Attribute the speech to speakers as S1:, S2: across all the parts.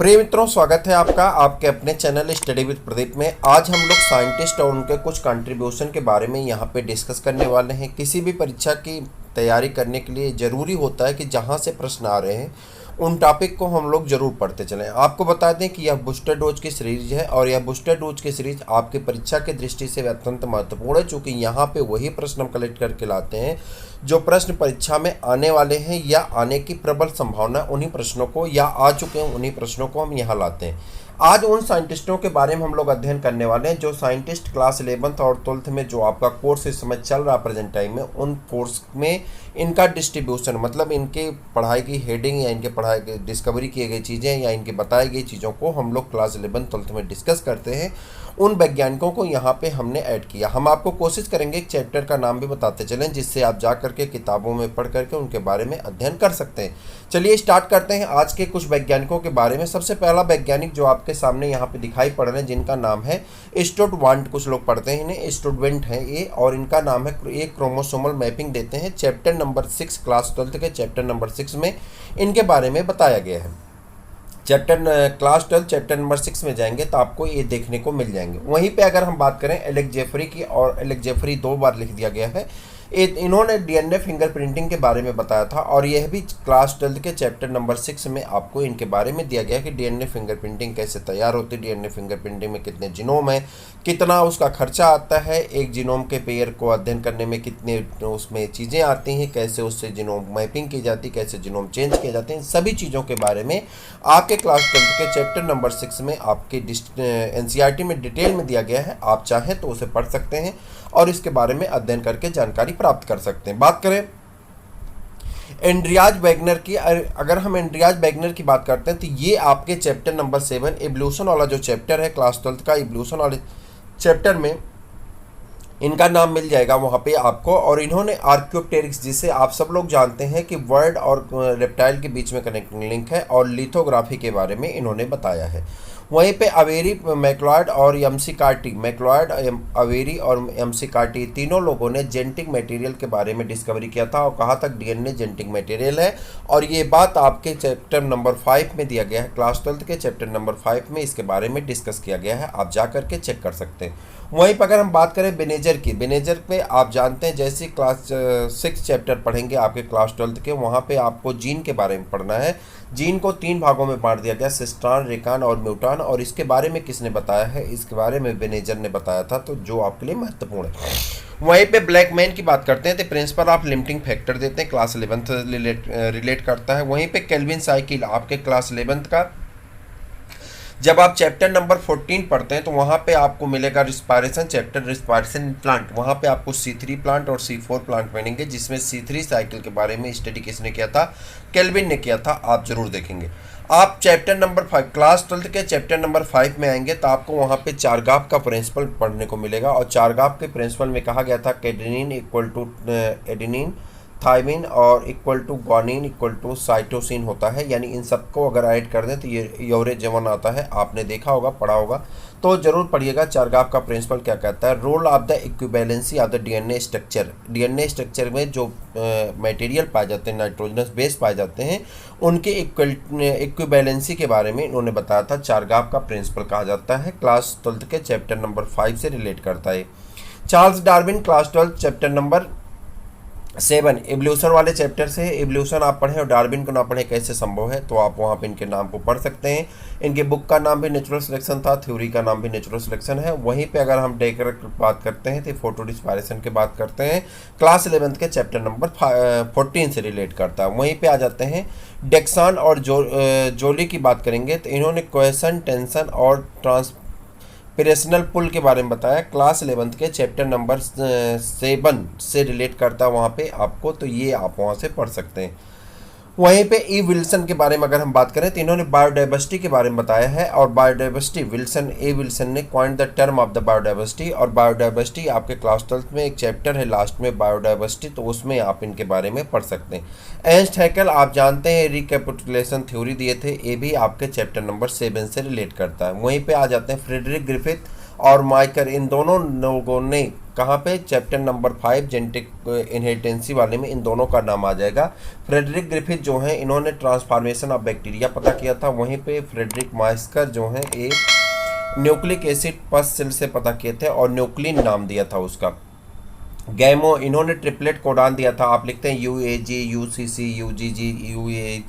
S1: प्रिय मित्रों, स्वागत है आपका आपके अपने चैनल स्टडी विद प्रदीप में। आज हम लोग साइंटिस्ट और उनके कुछ कंट्रीब्यूशन के बारे में यहाँ पे डिस्कस करने वाले हैं। किसी भी परीक्षा की तैयारी करने के लिए ज़रूरी होता है कि जहाँ से प्रश्न आ रहे हैं उन टॉपिक को हम लोग ज़रूर पढ़ते चलें। आपको बता दें कि यह बूस्टर डोज की सीरीज है और यह बूस्टर डोज की सीरीज आपकी परीक्षा की दृष्टि से अत्यंत महत्वपूर्ण है, चूँकि यहाँ पे वही प्रश्न हम कलेक्ट करके लाते हैं जो प्रश्न परीक्षा में आने वाले हैं या आने की प्रबल संभावना, उन्हीं प्रश्नों को या आ चुके हैं उन्हीं प्रश्नों को हम यहाँ लाते हैं। आज उन साइंटिस्टों के बारे में हम लोग अध्ययन करने वाले हैं जो साइंटिस्ट क्लास 11th और 12th में जो आपका कोर्स इस समय चल रहा प्रेजेंट टाइम में, उन कोर्स में इनका डिस्ट्रीब्यूशन मतलब इनके पढ़ाई की हेडिंग या इनके पढ़ाई की डिस्कवरी की गई चीज़ें या इनकी बताई गई चीज़ों को हम लोग क्लास 11th 12th में डिस्कस करते हैं। उन वैज्ञानिकों को यहाँ पे हमने ऐड किया। हम आपको कोशिश करेंगे एक चैप्टर का नाम भी बताते चलें जिससे आप जा करके किताबों में पढ़ करके उनके बारे में अध्ययन कर सकते हैं। चलिए स्टार्ट करते हैं आज के कुछ वैज्ञानिकों के बारे में। सबसे पहला वैज्ञानिक जो आपके सामने यहाँ पे दिखाई पड़ रहे हैं, जिनका नाम है स्टुडवांट, कुछ लोग पढ़ते हैं इन्हें स्टुडवेंट है ये, और इनका नाम है ये क्रोमोसोमल मैपिंग देते हैं। चैप्टर नंबर 6 क्लास 12th के चैप्टर नंबर 6 में इनके बारे में बताया गया है। क्लास 12 चैप्टर नंबर 6 में जाएंगे तो आपको ये देखने को मिल जाएंगे। वहीं पे अगर हम बात करें एलेक्स जेफरी की, और एलेक्स जेफरी 2 बार लिख दिया गया है, इन्होंने डीएनए फिंगरप्रिंटिंग के बारे में बताया था और यह भी क्लास 12 के चैप्टर नंबर 6 में आपको इनके बारे में दिया गया कि डीएनए फिंगरप्रिंटिंग कैसे तैयार होती है, डीएनए फिंगरप्रिंटिंग में कितने जीनोम है, कितना उसका खर्चा आता है, एक जीनोम के पेयर को अध्ययन करने में कितने उसमें चीज़ें आती हैं, कैसे उससे जीनोम मैपिंग की जाती है, कैसे जीनोम चेंज किए जाते हैं, सभी चीज़ों के बारे में आपके क्लास 12 के चैप्टर नंबर 6 में आपके एनसीईआरटी में डिटेल में दिया गया है। आप चाहें तो उसे पढ़ सकते हैं और इसके बारे में अध्ययन करके जानकारी प्राप्त कर सकते हैं। बात करें एंड्रियाज वैगनर की, अगर हम एंड्रियाज वैगनर की बात करते हैं तो ये आपके चैप्टर नंबर 7 एवोल्यूशन वाला जो चैप्टर है क्लास 12 का, एवोल्यूशन वाले चैप्टर में इनका नाम मिल जाएगा वहाँ पे आपको। और इन्होंने आर्क्योप्टेरिक्स, जिसे आप सब लोग जानते हैं कि वर्ड और रेप्टाइल के बीच में कनेक्टिंग लिंक है, और लिथोग्राफी के बारे में इन्होंने बताया है। वहीं पे अवेरी, मैक्लॉयड और एमसी-कार्टी, मैक्लॉयड, अवेरी और एमसी-कार्टी तीनों लोगों ने जेनेटिक मटेरियल के बारे में डिस्कवरी किया था और कहा था डीएनए जेनेटिक मटेरियल है, और ये बात आपके चैप्टर नंबर 5 में दिया गया है। क्लास 12 के चैप्टर नंबर 5 में इसके बारे में डिस्कस किया गया है, आप जा करके चेक कर सकते हैं। वहीं पर अगर हम बात करें बेनेजर की, बेनेजर पे आप जानते हैं जैसे क्लास 6 चैप्टर पढ़ेंगे आपके क्लास 12 के, वहाँ पे आपको जीन के बारे में पढ़ना है। जीन को 3 भागों में बांट दिया गया, सिस्ट्रॉन, रिकान और म्यूटान, और इसके बारे में किसने बताया है, इसके बारे में बेनेजर ने बताया था, तो जो आपके लिए महत्वपूर्ण है। वहीं पे ब्लैकमैन की बात करते हैं तो प्रिंसिपल ऑफ लिमिटिंग फैक्टर देते हैं, क्लास 11th रिलेट करता है। वहीं पे केल्विन साइकिल आपके क्लास 11th का, जब आप चैप्टर नंबर 14 पढ़ते हैं तो वहाँ पे आपको मिलेगा रिस्पायरेशन चैप्टर, रिस्पायरेशन प्लांट, वहाँ पे आपको C3 प्लांट और C4 प्लांट मिलेंगे, जिसमें C3 साइकिल के बारे में स्टडी किसने किया था, केल्विन ने किया था, आप जरूर देखेंगे। आप चैप्टर नंबर 5 क्लास 12 के चैप्टर नंबर 5 में आएंगे तो आपको वहाँ पे चारगाफ का प्रिंसिपल पढ़ने को मिलेगा, और चारगाफ के प्रिंसिपल में कहा गया था कैडेनिन इक्वल टू एडेनिन, थायमिन और equal to guanine equal to cytosine होता है, यानी इन सबको अगर ऐड कर दें तो ये यूरेजवन आता है। आपने देखा होगा, पढ़ा होगा, तो जरूर पढ़िएगा। चारगाफ का प्रिंसिपल क्या कहता है, role of the equivalency of the DNA structure, DNA structure में जो मटेरियल पाए जाते हैं, नाइट्रोजनस बेस पाए जाते हैं, उनके इक्विवेलेंसी के बारे में इन्होंने बताया था। चारगाफ का प्रिंसिपल कहा जाता है, क्लास 12 के चैप्टर नंबर 5 से रिलेट करता है। Charles Darwin class 12 chapter number 7 evolution वाले चैप्टर से, एवोल्यूशन आप पढ़ें और डार्विन को ना पढ़ें कैसे संभव है, तो आप वहाँ पे इनके नाम को पढ़ सकते हैं। इनके बुक का नाम भी नेचुरल सिलेक्शन था, थ्योरी का नाम भी नेचुरल सिलेक्शन है। वहीं पे अगर हम डेकर की बात करते हैं तो फोटो डिस्पायरेशन की बात करते हैं, क्लास 11th के चैप्टर नंबर 14 से रिलेट करता है। वहीं पर आ जाते हैं डेक्सान और जोली की बात करेंगे तो इन्होंने क्वेश्चन, टेंशन और ट्रांसपिरेशनल पुल के बारे में बताया, क्लास 11th के चैप्टर नंबर 7 से रिलेट करता है वहाँ पे आपको, तो ये आप वहाँ से पढ़ सकते हैं। वहीं पे ई विल्सन के बारे में अगर हम बात करें तो इन्होंने बायोडाइवर्सिटी के बारे में बताया है, और बायोडाइवर्सिटी विल्सन ने coined the term of the biodiversity, और बायोडाइवर्सिटी आपके क्लास 12 में एक चैप्टर है लास्ट में बायोडाइवर्सिटी, तो उसमें आप इनके बारे में पढ़ सकते हैं। एर्नस्ट हैकेल आप जानते हैं रिकैपिटुलेशन थ्योरी दिए थे, ये भी आपके चैप्टर नंबर 7 से रिलेट करता है। वहीं पर आ जाते हैं फ्रेडरिक ग्रिफिथ, और माइकर, इन दोनों लोगों ने कहाँ पे, चैप्टर नंबर 5 जेनेटिक इनहेरिटेंसी वाले में इन दोनों का नाम आ जाएगा। फ्रेडरिक ग्रिफिथ जो हैं इन्होंने ट्रांसफॉर्मेशन ऑफ बैक्टीरिया पता किया था, वहीं पे फ्रेडरिक मास्कर जो हैं एक न्यूक्लिक एसिड पस सेल से पता किए थे और न्यूक्लिन नाम दिया था उसका। गैमो, इन्होंने ट्रिपलेट कोडान दिया था, आप लिखते हैं UAG UCC UGG UA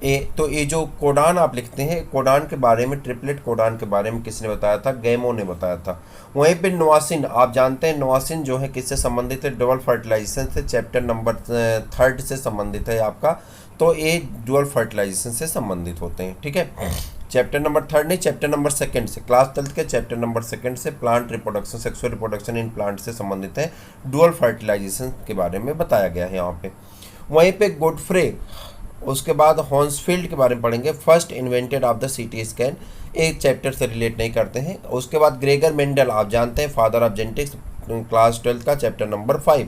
S1: ए, तो ये जो कोडान आप लिखते हैं, कोडान के बारे में, ट्रिपलेट कोडान के बारे में किसने बताया था, गैमो ने बताया था। वहीं पे नोआसिन, आप जानते हैं नोआसिन जो है किससे संबंधित है, डबल फर्टिलाइजेशन से, चैप्टर नंबर 3 से संबंधित है आपका, तो ये डुअल फर्टिलाइजेशन से संबंधित होते हैं, ठीक है। चैप्टर नंबर 3 नहीं, चैप्टर नंबर 2 से, क्लास 12 के चैप्टर नंबर 2 से plant reproduction, sexual reproduction in plant से संबंधित है, डुअल फर्टिलाइजेशन के बारे में बताया गया है यहाँ पे। वहीं पे गोडफ्रे, उसके बाद हॉन्सफील्ड के बारे में पढ़ेंगे, first invented of the CT scan, एक चैप्टर से रिलेट नहीं करते हैं। उसके बाद ग्रेगर मेंडल, आप जानते हैं फादर ऑफ जेनेटिक्स, क्लास 12 का चैप्टर नंबर 5।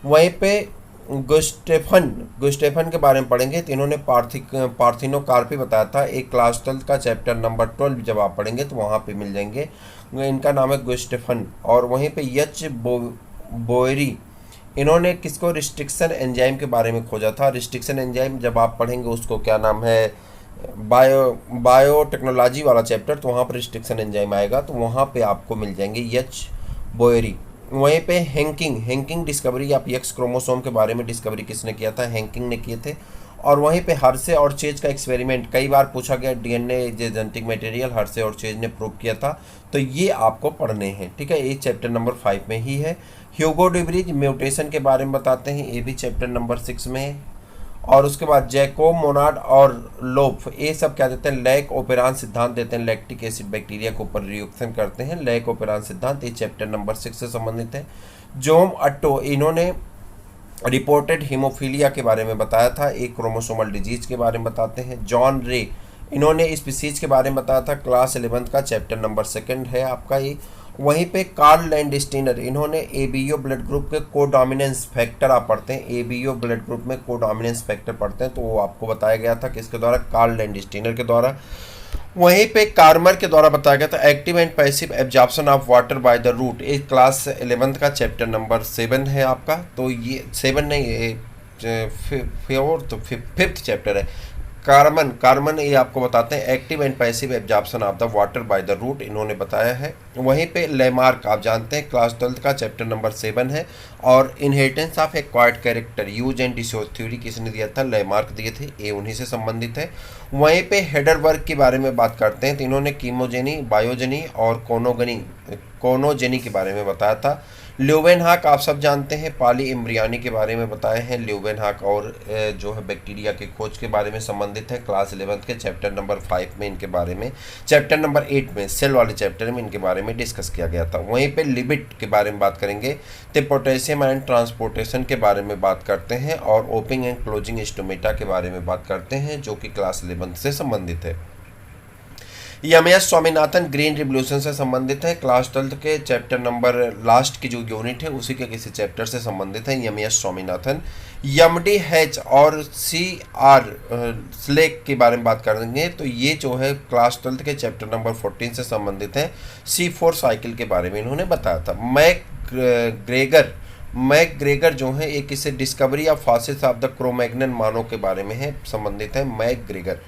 S1: वहीं पे गुस्टेफन के बारे में पढ़ेंगे, तो इन्होंने पार्थिनोकार्पी बताया था, एक क्लास 12 का चैप्टर नंबर 12 जब आप पढ़ेंगे तो वहाँ पे मिल जाएंगे, इनका नाम है गुस्टेफन। और वहीं पे यच बोएरी, इन्होंने किसको, रिस्ट्रिक्शन एंजाइम के बारे में खोजा था। रिस्ट्रिक्शन एंजाइम जब आप पढ़ेंगे उसको क्या नाम है, बायोटेक्नोलॉजी वाला चैप्टर, तो वहाँ पर रिस्ट्रिक्शन एंजाइम आएगा, तो वहाँ पे आपको मिल जाएंगे यच बोएरी। वहीं पे हैंकिंग डिस्कवरी, आप एक्स क्रोमोसोम के बारे में डिस्कवरी किसने किया था, हैंकिंग ने किए थे। और वहीं पे हर्शे और चेज का एक्सपेरिमेंट कई बार पूछा गया, DNA जेनेटिक मटेरियल हर्शे और चेज ने प्रूव किया था, तो ये आपको पढ़ने हैं, ठीक है। ये चैप्टर नंबर 5 में ही है। ह्यूगो डिब्रीज म्यूटेशन के बारे में बताते हैं, ये भी चैप्टर नंबर 6 में है। और उसके बाद जैकोब मोनाड और लोफ, ये सब क्या देते हैं, लैक ओपेरान सिद्धांत देते हैं, लैक्टिक एसिड बैक्टीरिया के ऊपर रिएक्शन करते हैं, लैक ओपेरान सिद्धांत, ये चैप्टर नंबर 6 से संबंधित है। जोम अट्टो, इन्होंने रिपोर्टेड हीमोफीलिया के बारे में बताया था, एक क्रोमोसोमल डिजीज के बारे में बताते हैं। जॉन रे, इन्होंने स्पीसीज के बारे में बताया था, क्लास 11 का चैप्टर नंबर 2 है आपका ये। वहीं पे कार्ल लैंडस्टीनर, इन्होंने ABO ब्लड ग्रुप के कोडोमिनेंस फैक्टर, आप पढ़ते हैं ABO ब्लड ग्रुप में कोडोमिनेंस फैक्टर पढ़ते हैं, तो वो आपको बताया गया था किसके द्वारा, कार्ल लैंडस्टीनर के द्वारा। वहीं पे कार्मर के द्वारा बताया गया था active and passive absorption of water by the root, एक क्लास 11 का चैप्टर नंबर 7 है आपका, तो ये 7 नहीं, ये 5th चैप्टर है। कार्मन ये आपको बताते हैं active and passive absorption of the water by the root, इन्होंने बताया है। वहीं पे लेमार्क, आप जानते हैं क्लास 12 का चैप्टर नंबर 7 है। और inheritance of acquired character, use and D'Souza theory किसने दिया था, लेमार्क दिए थे, ये उन्हीं से संबंधित है। वहीं पे हेडरबर्ग के बारे में बात करते हैं, तो इन्होंने कीमोजेनी, बायोजेनी और कोनोजेनी के बारे में बताया था। ल्यूवेनहाक आप सब जानते हैं, पॉली इम्ब्रियानी के बारे में बताए हैं, ल्यूवेनहाक और जो है बैक्टीरिया की खोज के बारे में संबंधित है, क्लास 11 के चैप्टर नंबर 5 में इनके बारे में, चैप्टर नंबर 8 में सेल वाले चैप्टर में इनके बारे में डिस्कस किया गया था। वहीं पे लिबिट के बारे में बात करेंगे, तो पोटेशियम आयन ट्रांसपोर्टेशन के बारे में बात करते हैं, और ओपनिंग एंड क्लोजिंग स्टोमेटा के बारे में बात करते हैं, जो कि क्लास 11 से संबंधित है। एम.एस. स्वामीनाथन ग्रीन रिवोल्यूशन से संबंधित है, क्लास 12 के चैप्टर नंबर लास्ट की जो यूनिट है उसी के किसी चैप्टर से संबंधित है एम.एस. स्वामीनाथन। एम.डी. हैच और C.R. स्लेक के बारे में बात करेंगे, तो ये जो है क्लास 12 के चैप्टर नंबर 14 से संबंधित है, C4 साइकिल के बारे में इन्होंने बताया था। मैकग्रेगर जो है एक इसे discovery of fossils of the Cro-Magnon मानव के बारे में है, संबंधित है मैकग्रेगर।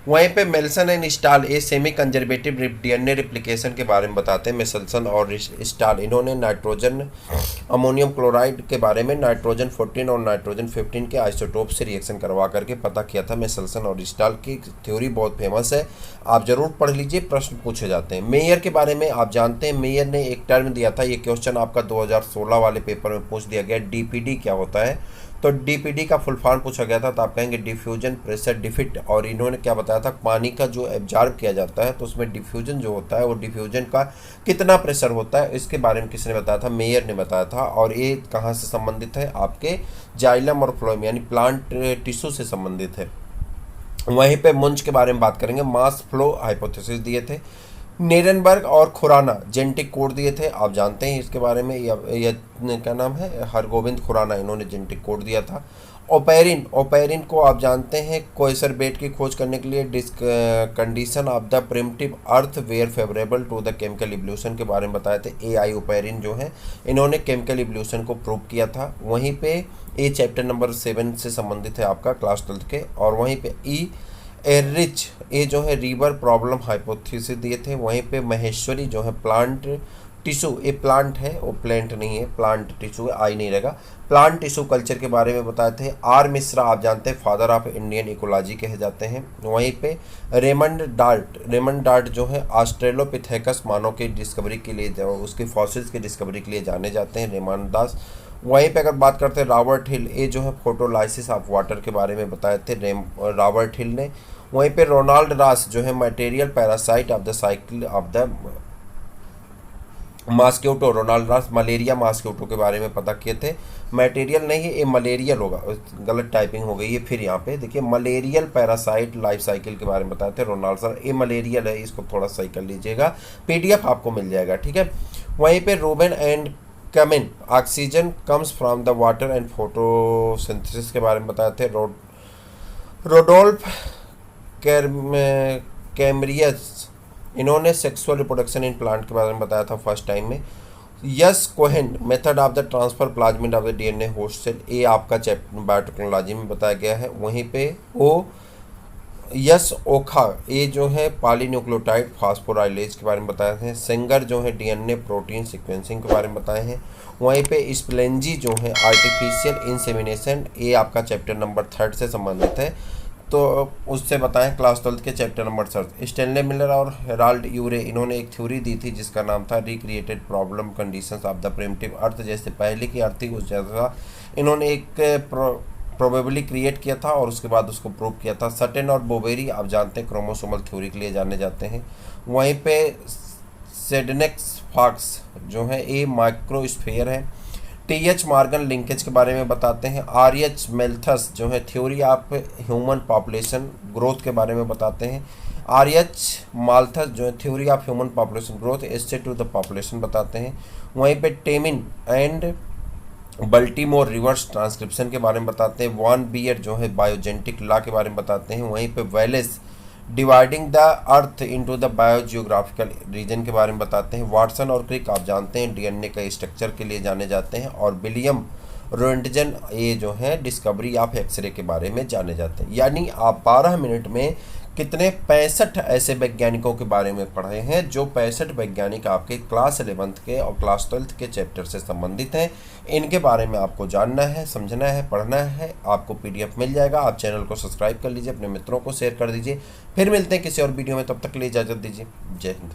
S1: वहीं पे मेल्सन एंड स्टाल, ये सेमी कंजर्वेटिव DNA रिप्लिकेशन के बारे में बताते हैं, मेल्सन और स्टाल, इन्होंने नाइट्रोजन अमोनियम क्लोराइड के बारे में नाइट्रोजन 14 और नाइट्रोजन 15 के आइसोटोप से रिएक्शन करवा करके पता किया था। मेल्सन और स्टाल की थ्योरी बहुत फेमस है, आप जरूर पढ़ लीजिए, प्रश्न पूछे जाते हैं। मेयर के बारे में आप जानते हैं, मेयर ने एक टर्म दिया था, ये क्वेश्चन आपका 2016 वाले पेपर में पूछ दिया गया, DPD क्या होता है, तो DPD का फुल फॉर्म पूछा गया था, तो आप कहेंगे डिफ्यूजन प्रेशर डिफिट। और इन्होंने क्या बताया था, पानी का जो एब्जॉर्ब किया जाता है तो उसमें डिफ्यूजन जो होता है वो डिफ्यूजन का कितना प्रेशर होता है, इसके बारे में किसने बताया था, मेयर ने बताया था। और ये कहाँ से संबंधित है, आपके जाइलम और फ्लोएम यानी प्लांट टिश्यू से संबंधित है। वहीं पे मुंज के बारे में बात करेंगे, मास फ्लो हाइपोथेसिस दिए थे। नीरेनबर्ग और खुराना जेनेटिक कोड दिए थे, आप जानते हैं इसके बारे में, या क्या नाम है, हरगोविंद खुराना, इन्होंने जेनेटिक कोड दिया था। ओपेरिन, ओपेरिन को आप जानते हैं कोएसरबेट की खोज करने के लिए disc condition of the primitive earth where favourable to the chemical evolution के बारे में बताए थे। AI ओपेरिन जो है इन्होंने केमिकल इवोल्यूशन को प्रूव किया था। वहीं पे ये चैप्टर नंबर 7 से संबंधित है आपका क्लास 12 के। और वहीं पे एरिच ये जो है रिवर प्रॉब्लम हाइपोथेसिस दिए थे। वहीं पे महेश्वरी जो है प्लांट टिश्यू, ये प्लांट है वो प्लांट नहीं है, प्लांट टिश्यू आई नहीं रहेगा, प्लांट टिश्यू कल्चर के बारे में बताए थे। आर मिश्रा आप जानते हैं फादर ऑफ इंडियन इकोलॉजी कहे जाते हैं। वहीं पे रेमंड डार्ट जो है ऑस्ट्रेलोपिथेकस मानव की डिस्कवरी के लिए, उसके फॉसिल्स की डिस्कवरी के लिए जाने जाते हैं, रेमंड दास। वहीं पे अगर बात करते हैं रॉबर्ट हिल, ये जो है फोटोलाइसिस ऑफ वाटर के बारे में बताए थे रॉबर्ट हिल ने। वहीं पे रोनाल्ड रॉस जो है material parasite of the cycle of the mosquito, Ronald Ross malaria mosquito के बारे में पता किए थे। मटेरियल नहीं है ये मलेरियल होगा, गलत टाइपिंग हो गई है। फिर यहाँ पे देखिए मलेरियल पैरासाइट लाइफ साइकिल के बारे में बताए थे रोनाल्ड सर, ये मलेरियल है, इसको थोड़ा सही कर लीजिएगा, PDF आपको मिल जाएगा, ठीक है। वहीं पे Ruben and Kamen oxygen comes from the water and photosynthesis के बारे में बताए थे। रोडोल्फ कैमरियस इन्होंने सेक्सुअल रिप्रोडक्शन इन प्लांट के बारे में बताया था फर्स्ट टाइम में। Yes Cohen method of the transfer plasmid of the DNA host cell, ये आपका चैप्टर बायोटेक्नोलॉजी में बताया गया है। वहीं पे यस ओखा ये जो है पॉलीन्यूक्लियोटाइड फास्फोराइलेज के बारे में बताए हैं। सेंगर जो है DNA प्रोटीन सीक्वेंसिंग के बारे में बताए हैं। वहीं पे स्प्लेंजी जो है आर्टिफिशियल इंसेमिनेशन, ये आपका चैप्टर नंबर 3 से संबंधित है, तो उससे बताएं क्लास 12 के चैप्टर नंबर 7। स्टेनले मिलर और हेराल्ड यूरे इन्होंने एक थ्योरी दी थी जिसका नाम था recreated problem conditions of the primitive earth, जैसे पहले की अर्थ थी उस जैसा इन्होंने एक प्रोबेबली क्रिएट किया था और उसके बाद उसको प्रूव किया था। सटेन और बोबेरी आप जानते हैं क्रोमोसोमल थ्योरी के लिए जाने जाते हैं। वहीं पे सेडनेक्स फॉक्स जो है ये माइक्रोस्फीयर है। TH मॉर्गन लिंकेज के बारे में बताते हैं। RH मेल्थस जो है theory of human population growth के बारे में बताते हैं। RH माल्थस जो है theory of human population growth essay to the population बताते हैं। वहीं पे Temin and Baltimore reverse transcription के बारे में बताते हैं। वॉन बियर जो है बायोजेनेटिक लॉ के बारे में बताते हैं। वहीं पे Wallace dividing the earth into the biogeographical region के बारे में बताते हैं। वाटसन और क्रिक आप जानते हैं DNA का स्ट्रक्चर के लिए जाने जाते हैं। और विलियम रोएंटगन ये जो है डिस्कवरी ऑफ एक्सरे के बारे में जाने जाते हैं। यानी आप 12 मिनट में कितने 65 ऐसे वैज्ञानिकों के बारे में पढ़े हैं जो 65 वैज्ञानिक आपके क्लास 11 के और क्लास 12 के चैप्टर से संबंधित हैं। इनके बारे में आपको जानना है, समझना है, पढ़ना है, आपको PDF मिल जाएगा। आप चैनल को सब्सक्राइब कर लीजिए, अपने मित्रों को शेयर कर दीजिए। फिर मिलते हैं किसी और वीडियो में, तब तक के लिए इजाज़त दीजिए। जय हिंद।